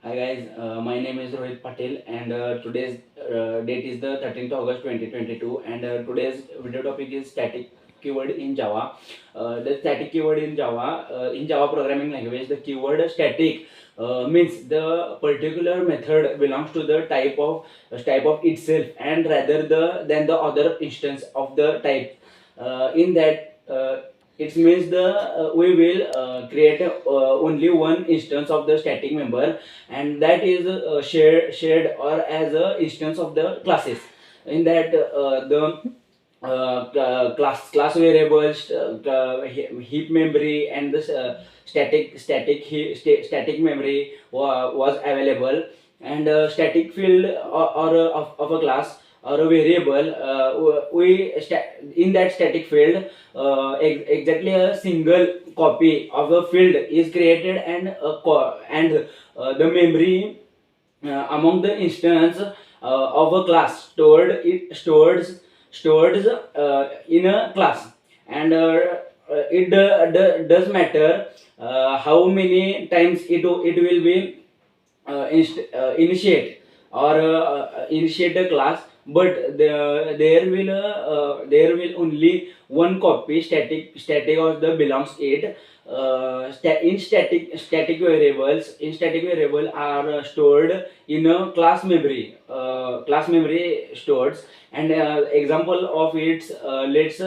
Hi guys, my name is Rohit Patel and today's date is the 13th August 2022 and today's video topic is static keyword in Java. The static keyword in Java programming language, the keyword static means the particular method belongs to the type of itself and rather than the other instance of the type. In that it means the we will create only one instance of the static member, and that is shared or as a instance of the classes. In that the class variables, heap memory, and the static memory was available, and static field of a class or a variable, in that static field exactly a single copy of a field is created, and the memory among the instance of a class stored in a class. And it does matter how many times it will be initiate or initiate a class, but there will only one copy static of the belongs it. In static variable are stored in a class memory stores. And example of it, let's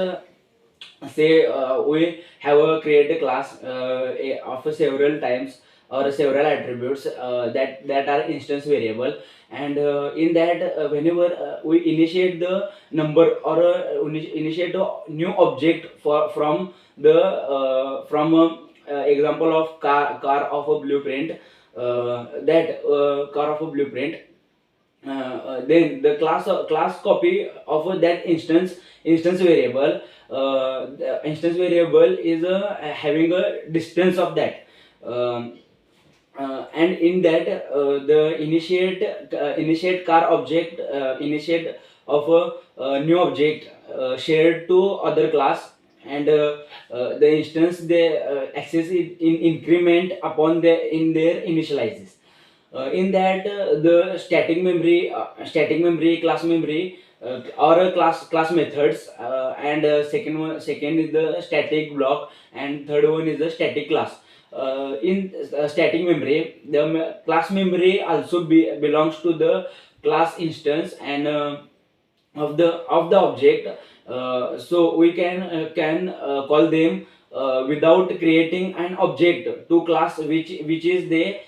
say we have create a class of several times or several attributes that are instance variable. And in that whenever we initiate the number or initiate a new object from example of car of a blueprint, that car of a blueprint, then the class copy of that instance variable, the instance variable is having a distance of that. And in that the initiate car object, initiate of a new object shared to other class, and the instance they access it in increment upon in their initializes. In that the static memory, class memory, or class methods, and second is the static block, and third one is the static class. In static memory, the class memory also belongs to the class instance and of the object. So we can call them without creating an object to class which they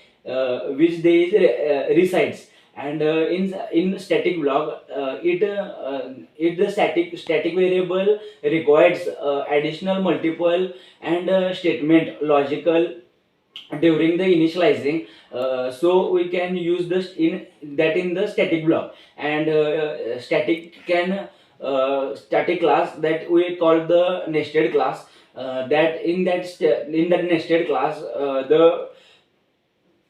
resides. And in static block, it the static variable requires additional multiple and statement logical during the initializing. So we can use this in the static block. And static class that we call the nested class, that in that nested class,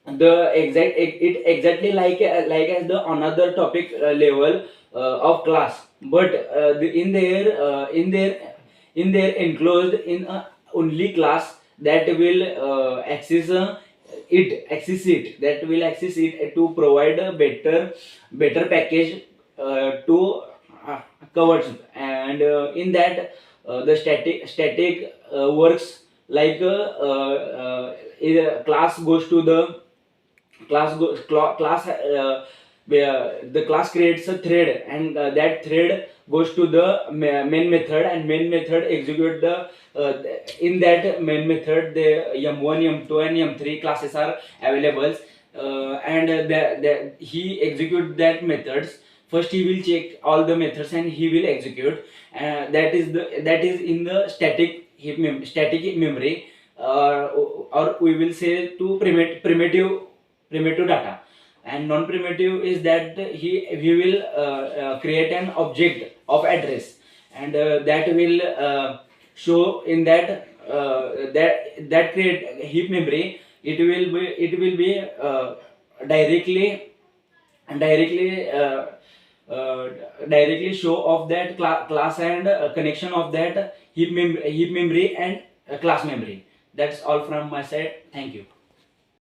the exact it exactly like as the another topic level of class, but in their enclosed in a only class that will access it, that will access it to provide a better package to covers. And in that the static works like class goes to the class where the class creates a thread, and that thread goes to the main method, and main method execute in that main method the m1, m2, and m3 classes are available. And he execute that methods. First he will check all the methods and he will execute. That is in the static memory, or we will say to primitive data. And non-primitive is that he will create an object of address, and that will show in that create heap memory. It will be directly directly show of that class and connection of that heap memory and class memory. That's all from my side. Thank you.